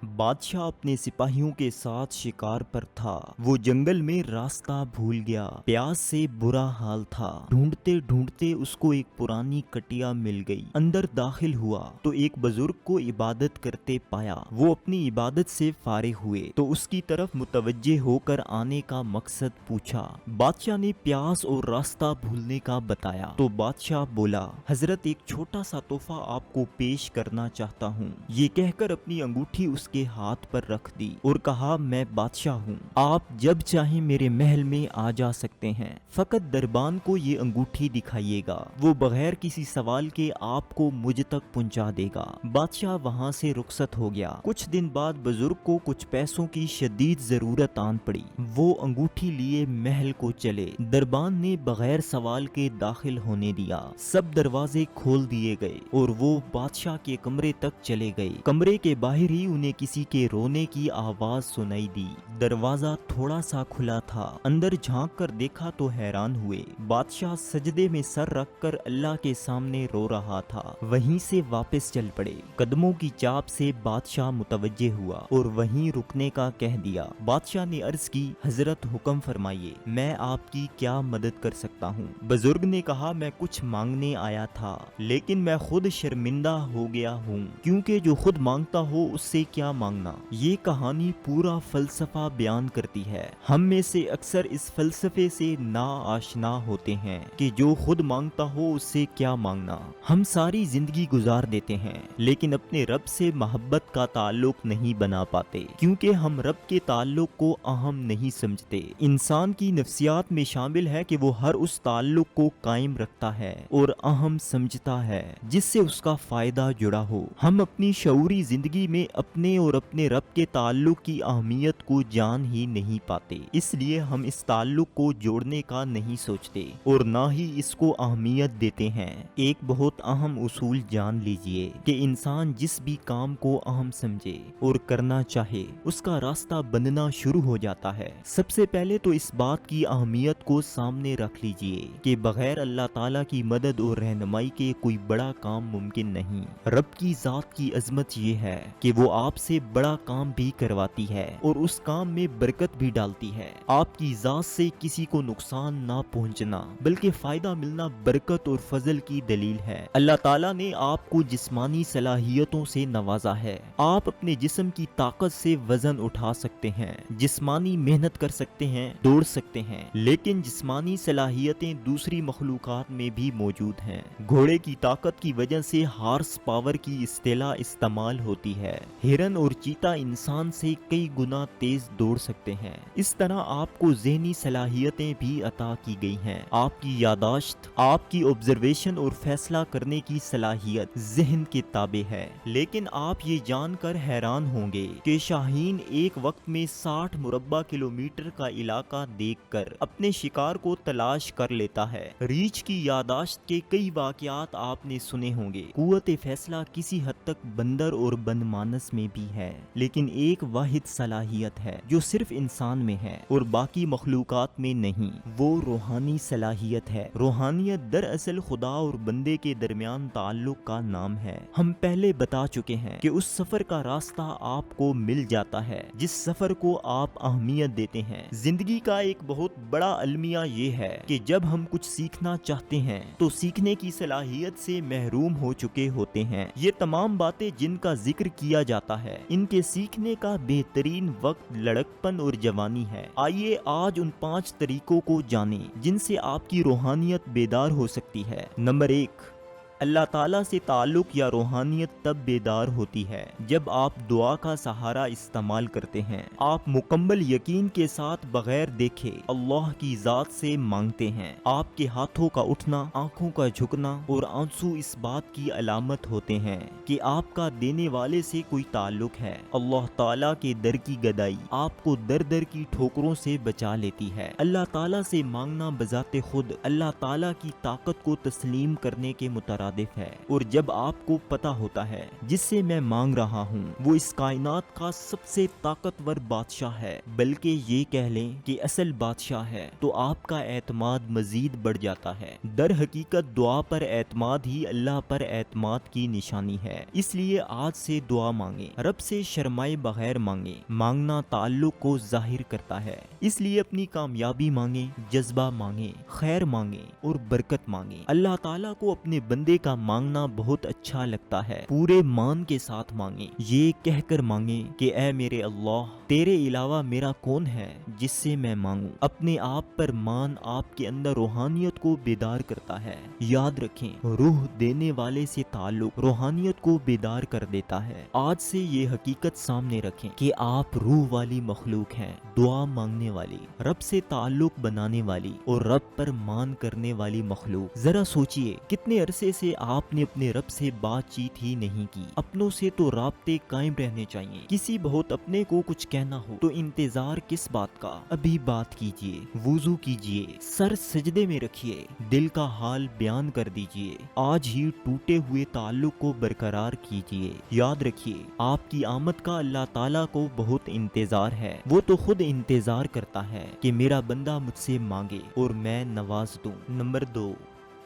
بادشاہ اپنے سپاہیوں کے ساتھ شکار پر تھا۔ وہ جنگل میں راستہ بھول گیا، پیاس سے برا حال تھا۔ ڈھونڈتے ڈھونڈتے اس کو ایک پرانی کٹیا مل گئی۔ اندر داخل ہوا تو ایک بزرگ کو عبادت کرتے پایا۔ وہ اپنی عبادت سے فارغ ہوئے تو اس کی طرف متوجہ ہو کر آنے کا مقصد پوچھا۔ بادشاہ نے پیاس اور راستہ بھولنے کا بتایا تو بادشاہ بولا، حضرت ایک چھوٹا سا تحفہ آپ کو پیش کرنا چاہتا ہوں۔ یہ کہہ کر اپنی انگوٹھی اس کے ہاتھ پر رکھ دی اور کہا، میں بادشاہ ہوں، آپ جب چاہیں میرے محل میں آ جا سکتے ہیں، فقط دربان کو یہ انگوٹھی دکھائیے گا، وہ بغیر کسی سوال کے آپ کو مجھ تک پہنچا دے گا۔ بادشاہ وہاں سے رخصت ہو گیا۔ کچھ دن بعد بزرگ کو کچھ پیسوں کی شدید ضرورت آن پڑی۔ وہ انگوٹھی لیے محل کو چلے۔ دربان نے بغیر سوال کے داخل ہونے دیا۔ سب دروازے کھول دیے گئے اور وہ بادشاہ کے کمرے تک چلے گئے۔ کمرے کے باہر ہی انہیں کسی کے رونے کی آواز سنائی دی۔ دروازہ تھوڑا سا کھلا تھا۔ اندر جھانک کر دیکھا تو حیران ہوئے۔ بادشاہ سجدے میں سر رکھ کر اللہ کے سامنے رو رہا تھا۔ وہیں سے واپس چل پڑے۔ قدموں کی چاپ سے بادشاہ متوجہ ہوا اور وہیں رکنے کا کہہ دیا۔ بادشاہ نے عرض کی، حضرت حکم فرمائیے، میں آپ کی کیا مدد کر سکتا ہوں؟ بزرگ نے کہا، میں کچھ مانگنے آیا تھا، لیکن میں خود شرمندہ ہو گیا ہوں، کیونکہ جو خود مانگتا ہو اس سے کیا مانگنا۔ یہ کہانی پورا فلسفہ بیان کرتی ہے۔ ہم میں سے اکثر اس فلسفے سے نا آشنا ہوتے ہیں کہ جو خود مانگتا ہو اس سے کیا مانگنا۔ ہم ساری زندگی گزار دیتے ہیں لیکن اپنے رب سے محبت کا تعلق نہیں بنا پاتے، کیونکہ ہم رب کے تعلق کو اہم نہیں سمجھتے۔ انسان کی نفسیات میں شامل ہے کہ وہ ہر اس تعلق کو قائم رکھتا ہے اور اہم سمجھتا ہے جس سے اس کا فائدہ جڑا ہو۔ ہم اپنی شعوری زندگی میں اپنے اور اپنے رب کے تعلق کی اہمیت کو جان ہی نہیں پاتے، اس لیے ہم اس تعلق کو جوڑنے کا نہیں سوچتے اور نہ ہی اس کو اہمیت دیتے ہیں۔ ایک بہت اہم اصول جان لیجئے کہ انسان جس بھی کام کو اہم سمجھے اور کرنا چاہے اس کا راستہ بننا شروع ہو جاتا ہے۔ سب سے پہلے تو اس بات کی اہمیت کو سامنے رکھ لیجئے کہ بغیر اللہ تعالیٰ کی مدد اور رہنمائی کے کوئی بڑا کام ممکن نہیں۔ رب کی ذات کی عظمت یہ ہے کہ وہ آپ سے بڑا کام بھی کرواتی ہے اور اس کام میں برکت بھی ڈالتی ہے۔ آپ کی ذات سے کسی کو نقصان نہ پہنچنا بلکہ فائدہ ملنا برکت اور فضل کی دلیل ہے۔ اللہ تعالیٰ نے آپ کو جسمانی صلاحیتوں سے نوازا ہے۔ آپ اپنے جسم کی طاقت سے وزن اٹھا سکتے ہیں، جسمانی محنت کر سکتے ہیں، دوڑ سکتے ہیں، لیکن جسمانی صلاحیتیں دوسری مخلوقات میں بھی موجود ہیں۔ گھوڑے کی طاقت کی وجہ سے ہارس پاور کی اصطلاح استعمال ہوتی ہے۔ ہرن اور چیتا انسان سے کئی گنا تیز دوڑ سکتے ہیں۔ اس طرح آپ کو ذہنی صلاحیتیں بھی عطا کی گئی ہیں۔ آپ کی یادداشت، آپ کی آبزرویشن اور فیصلہ کرنے کی صلاحیت ذہن کے تابع ہے۔ لیکن آپ یہ جان کر حیران ہوں گے کہ شاہین ایک وقت میں 60 مربع کلومیٹر کا علاقہ دیکھ کر اپنے شکار کو تلاش کر لیتا ہے۔ ریچھ کی یادداشت کے کئی واقعات آپ نے سنے ہوں گے۔ قوت فیصلہ کسی حد تک بندر اور بند مانس میں بھی ہے، لیکن ایک واحد صلاحیت ہے جو صرف انسان میں ہے اور باقی مخلوقات میں نہیں، وہ روحانی صلاحیت ہے۔ روحانیت دراصل خدا اور بندے کے درمیان تعلق کا نام ہے۔ ہم پہلے بتا چکے ہیں کہ اس سفر کا راستہ آپ کو مل جاتا ہے جس سفر کو آپ اہمیت دیتے ہیں۔ زندگی کا ایک بہت بڑا المیہ یہ ہے کہ جب ہم کچھ سیکھنا چاہتے ہیں تو سیکھنے کی صلاحیت سے محروم ہو چکے ہوتے ہیں۔ یہ تمام باتیں جن کا ذکر کیا جاتا ہے، ان کے سیکھنے کا بہترین وقت لڑکپن اور جوانی ہے۔ آئیے آج ان 5 طریقوں کو جانیں جن سے آپ کی روحانیت بیدار ہو سکتی ہے۔ نمبر 1، اللہ تعالیٰ سے تعلق یا روحانیت تب بیدار ہوتی ہے جب آپ دعا کا سہارا استعمال کرتے ہیں۔ آپ مکمل یقین کے ساتھ بغیر دیکھے اللہ کی ذات سے مانگتے ہیں۔ آپ کے ہاتھوں کا اٹھنا، آنکھوں کا جھکنا اور آنسو اس بات کی علامت ہوتے ہیں کہ آپ کا دینے والے سے کوئی تعلق ہے۔ اللہ تعالیٰ کے در کی گدائی آپ کو در در کی ٹھوکروں سے بچا لیتی ہے۔ اللہ تعالیٰ سے مانگنا بذات خود اللہ تعالیٰ کی طاقت کو تسلیم کرنے کے مترادف مترادف ہے، اور جب آپ کو پتا ہوتا ہے جس سے میں مانگ رہا ہوں وہ اس کائنات کا سب سے طاقتور بادشاہ ہے، بلکہ یہ کہہ لیں کہ اصل بادشاہ ہے، تو آپ کا اعتماد مزید بڑھ جاتا ہے۔ در حقیقت دعا پر اعتماد ہی اللہ پر اعتماد کی نشانی ہے، اس لیے آج سے دعا مانگیں، رب سے شرمائے بغیر مانگیں۔ مانگنا تعلق کو ظاہر کرتا ہے، اس لیے اپنی کامیابی مانگیں، جذبہ مانگیں، خیر مانگیں اور برکت مانگیں۔ اللہ تعالیٰ کو اپنے بندے کا مانگنا بہت اچھا لگتا ہے، پورے مان کے ساتھ مانگیں، یہ کہہ کر مانگیں کہ اے میرے اللہ، تیرے علاوہ میرا کون ہے جس سے میں مانگوں۔ اپنے آپ پر مان آپ کے اندر روحانیت کو بیدار کرتا ہے۔ یاد رکھیں، روح دینے والے سے تعلق روحانیت کو بیدار کر دیتا ہے۔ آج سے یہ حقیقت سامنے رکھیں کہ آپ روح والی مخلوق ہیں، دعا مانگنے والی، رب سے تعلق بنانے والی اور رب پر مان کرنے والی مخلوق۔ ذرا سوچئے کتنے عرصے سے آپ نے اپنے رب سے بات چیت ہی نہیں کی۔ اپنوں سے تو رابطے قائم رہنے چاہیے۔ کسی بہت اپنے کو کچھ کہنا ہو تو انتظار کس بات کا؟ ابھی بات کیجئے، وضو کیجئے، سر سجدے میں رکھیے، دل کا حال بیان کر دیجئے، آج ہی ٹوٹے ہوئے تعلق کو برقرار کیجئے۔ یاد رکھیے، آپ کی آمد کا اللہ تعالیٰ کو بہت انتظار ہے، وہ تو خود انتظار کرتا ہے کہ میرا بندہ مجھ سے مانگے اور میں نواز دوں۔ نمبر 2،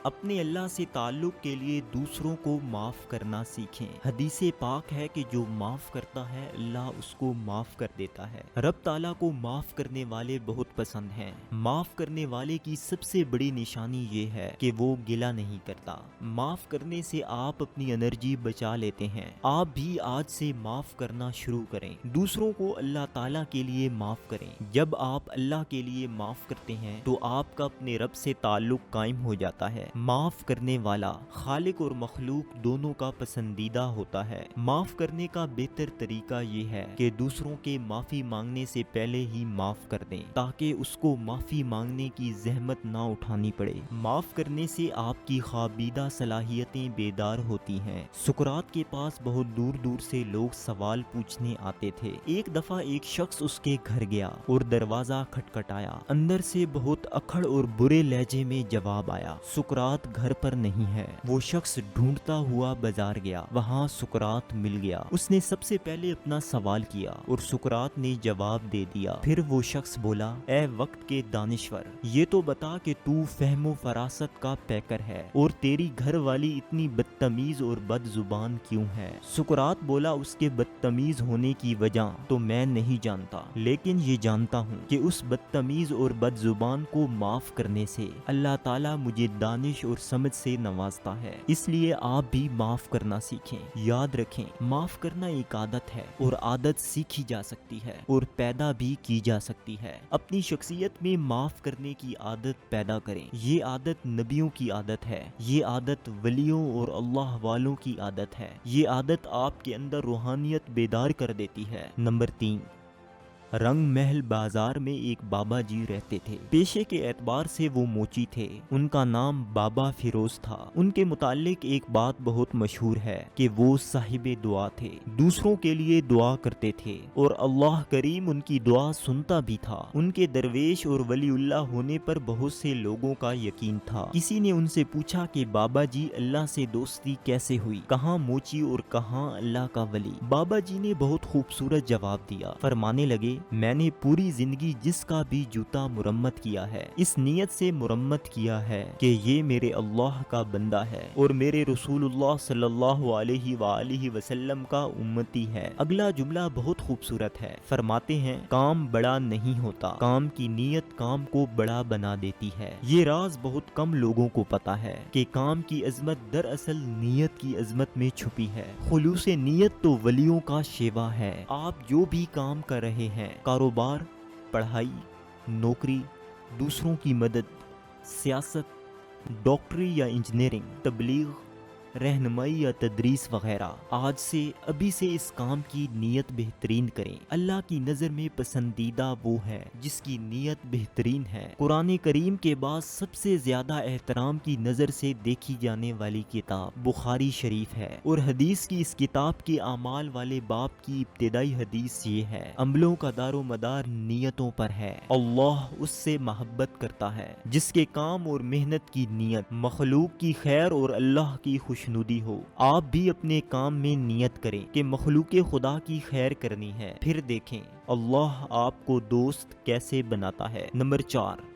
اپنے اللہ سے تعلق کے لیے دوسروں کو معاف کرنا سیکھیں۔ حدیث پاک ہے کہ جو معاف کرتا ہے اللہ اس کو معاف کر دیتا ہے۔ رب تعالیٰ کو معاف کرنے والے بہت پسند ہیں۔ معاف کرنے والے کی سب سے بڑی نشانی یہ ہے کہ وہ گلہ نہیں کرتا۔ معاف کرنے سے آپ اپنی انرجی بچا لیتے ہیں۔ آپ بھی آج سے معاف کرنا شروع کریں، دوسروں کو اللہ تعالیٰ کے لیے معاف کریں۔ جب آپ اللہ کے لیے معاف کرتے ہیں تو آپ کا اپنے رب سے تعلق قائم ہو جاتا ہے۔ معاف کرنے والا خالق اور مخلوق دونوں کا پسندیدہ ہوتا ہے۔ معاف کرنے کا بہتر طریقہ یہ ہے کہ دوسروں کے معافی مانگنے سے پہلے ہی معاف کر دیں تاکہ اس کو معافی مانگنے کی زحمت نہ اٹھانی پڑے۔ معاف کرنے سے آپ کی خوابیدہ صلاحیتیں بیدار ہوتی ہیں۔ سقراط کے پاس بہت دور دور سے لوگ سوال پوچھنے آتے تھے۔ ایک دفعہ ایک شخص اس کے گھر گیا اور دروازہ کھٹکھٹایا۔ اندر سے بہت اکھڑ اور برے لہجے میں جواب آیا، سقراط گھر پر نہیں ہے۔ وہ شخص ڈھونڈتا ہوا بازار گیا، وہاں سقراط مل گیا۔ اس نے سب سے پہلے اپنا سوال کیا اور سقراط نے جواب دے دیا۔ پھر وہ شخص بولا، اے وقت کے دانشور، یہ تو بتا کہ تو فہم و فراست کا پیکر ہے اور تیری گھر والی اتنی بدتمیز اور بد زبان کیوں ہے؟ سقراط بولا، اس کے بدتمیز ہونے کی وجہ تو میں نہیں جانتا، لیکن یہ جانتا ہوں کہ اس بدتمیز اور بد زبان کو معاف کرنے سے اللہ تعالیٰ مجھے دانش اور سمجھ سے نوازتا ہے۔ اس لیے آپ بھی معاف کرنا سیکھیں۔ یاد رکھیں، معاف کرنا ایک عادت ہے اور عادت سیکھی جا سکتی ہے اور پیدا بھی کی جا سکتی ہے۔ اپنی شخصیت میں معاف کرنے کی عادت پیدا کریں۔ یہ عادت نبیوں کی عادت ہے، یہ عادت ولیوں اور اللہ والوں کی عادت ہے، یہ عادت آپ کے اندر روحانیت بیدار کر دیتی ہے۔ نمبر 3، رنگ محل بازار میں ایک بابا جی رہتے تھے۔ پیشے کے اعتبار سے وہ موچی تھے۔ ان کا نام بابا فیروز تھا۔ ان کے متعلق ایک بات بہت مشہور ہے کہ وہ صاحب دعا تھے، دوسروں کے لیے دعا کرتے تھے اور اللہ کریم ان کی دعا سنتا بھی تھا۔ ان کے درویش اور ولی اللہ ہونے پر بہت سے لوگوں کا یقین تھا۔ کسی نے ان سے پوچھا کہ بابا جی اللہ سے دوستی کیسے ہوئی، کہاں موچی اور کہاں اللہ کا ولی؟ بابا جی نے بہت خوبصورت جواب دیا، فرمانے لگے، میں نے پوری زندگی جس کا بھی جوتا مرمت کیا ہے اس نیت سے مرمت کیا ہے کہ یہ میرے اللہ کا بندہ ہے اور میرے رسول اللہ صلی اللہ علیہ وآلہ وسلم کا امتی ہے۔ اگلا جملہ بہت خوبصورت ہے، فرماتے ہیں، کام بڑا نہیں ہوتا، کام کی نیت کام کو بڑا بنا دیتی ہے۔ یہ راز بہت کم لوگوں کو پتا ہے کہ کام کی عظمت دراصل نیت کی عظمت میں چھپی ہے۔ خلوص نیت تو ولیوں کا شیوا ہے۔ آپ جو بھی کام کر رہے ہیں، کاروبار، پڑھائی، نوکری، دوسروں کی مدد، سیاست، ڈاکٹری یا انجینئرنگ، تبلیغ، رہنمائی یا تدریس وغیرہ۔ آج سے ابھی سے اس کام کی نیت بہترین کریں۔ اللہ کی نظر میں پسندیدہ وہ ہے جس کی نیت بہترین ہے۔ قرآن کریم کے بعد سب سے زیادہ احترام کی نظر سے دیکھی جانے والی کتاب بخاری شریف ہے، اور حدیث کی اس کتاب کے اعمال والے باب کی ابتدائی حدیث یہ ہے: عملوں کا دار و مدار نیتوں پر ہے، اللہ اس سے محبت کرتا ہے جس کے کام اور محنت کی نیت مخلوق کی خیر اور اللہ کی خوشنودی ہو۔ آپ بھی اپنے کام میں نیت کریں کہ مخلوق خدا کی خیر کرنی ہے، پھر دیکھیں اللہ آپ کو دوست کیسے بناتا ہے۔ نمبر 4،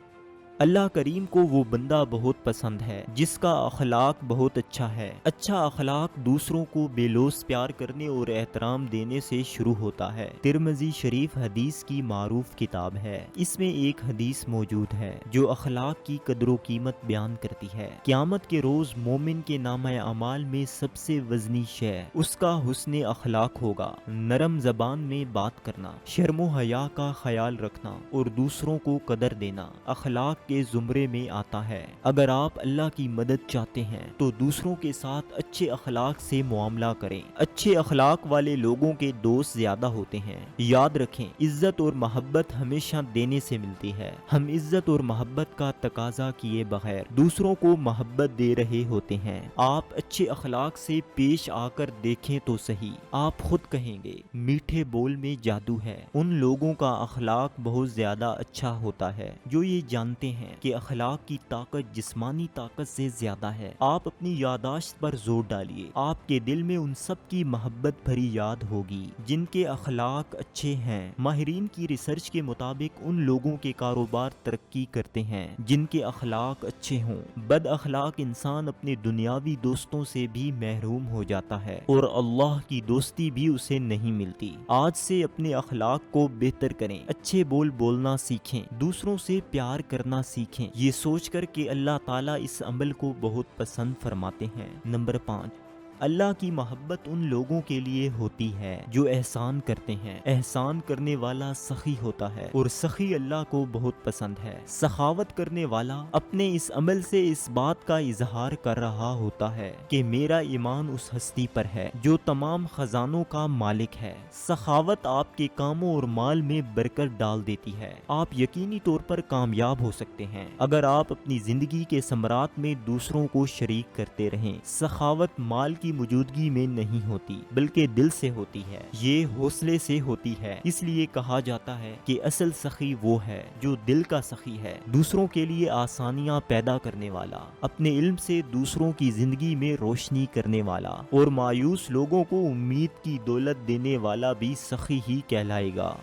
اللہ کریم کو وہ بندہ بہت پسند ہے جس کا اخلاق بہت اچھا ہے۔ اچھا اخلاق دوسروں کو بے لوث پیار کرنے اور احترام دینے سے شروع ہوتا ہے۔ ترمذی شریف حدیث کی معروف کتاب ہے۔ اس میں ایک حدیث موجود ہے جو اخلاق کی قدر و قیمت بیان کرتی ہے۔ قیامت کے روز مومن کے نامہ اعمال میں سب سے وزنی شے اس کا حسن اخلاق ہوگا، نرم زبان میں بات کرنا، شرم و حیا کا خیال رکھنا اور دوسروں کو قدر دینا اخلاق کے زمرے میں آتا ہے۔ اگر آپ اللہ کی مدد چاہتے ہیں تو دوسروں کے ساتھ اچھے اخلاق سے معاملہ کریں۔ اچھے اخلاق والے لوگوں کے دوست زیادہ ہوتے ہیں۔ یاد رکھیں، عزت اور محبت ہمیشہ دینے سے ملتی ہے۔ ہم عزت اور محبت کا تقاضا کیے بغیر دوسروں کو محبت دے رہے ہوتے ہیں۔ آپ اچھے اخلاق سے پیش آ کر دیکھیں تو صحیح، آپ خود کہیں گے میٹھے بول میں جادو ہے۔ ان لوگوں کا اخلاق بہت زیادہ اچھا ہوتا ہے جو یہ جانتے ہیں کہ اخلاق کی طاقت جسمانی طاقت سے زیادہ ہے۔ آپ اپنی یادداشت پر زور ڈالیے، آپ کے دل میں ان سب کی محبت بھری یاد ہوگی جن کے اخلاق اچھے ہیں۔ ماہرین کی ریسرچ کے مطابق ان لوگوں کے کاروبار ترقی کرتے ہیں جن کے اخلاق اچھے ہوں۔ بد اخلاق انسان اپنے دنیاوی دوستوں سے بھی محروم ہو جاتا ہے اور اللہ کی دوستی بھی اسے نہیں ملتی۔ آج سے اپنے اخلاق کو بہتر کریں، اچھے بول بولنا سیکھیں، دوسروں سے پیار کرنا سیکھیں، یہ سوچ کر کہ اللہ تعالیٰ اس عمل کو بہت پسند فرماتے ہیں۔ نمبر 5، اللہ کی محبت ان لوگوں کے لیے ہوتی ہے جو احسان کرتے ہیں۔ احسان کرنے والا سخی ہوتا ہے اور سخی اللہ کو بہت پسند ہے۔ سخاوت کرنے والا اپنے اس عمل سے اس بات کا اظہار کر رہا ہوتا ہے کہ میرا ایمان اس ہستی پر ہے جو تمام خزانوں کا مالک ہے۔ سخاوت آپ کے کاموں اور مال میں برکت ڈال دیتی ہے۔ آپ یقینی طور پر کامیاب ہو سکتے ہیں اگر آپ اپنی زندگی کے ثمرات میں دوسروں کو شریک کرتے رہیں۔ سخاوت مال کی موجودگی میں نہیں ہوتی بلکہ دل سے ہوتی ہے، یہ حوصلے سے ہوتی ہے۔ اس لیے کہا جاتا ہے کہ اصل سخی وہ ہے جو دل کا سخی ہے، دوسروں کے لیے آسانیاں پیدا کرنے والا، اپنے علم سے دوسروں کی زندگی میں روشنی کرنے والا اور مایوس لوگوں کو امید کی دولت دینے والا بھی سخی ہی کہلائے گا۔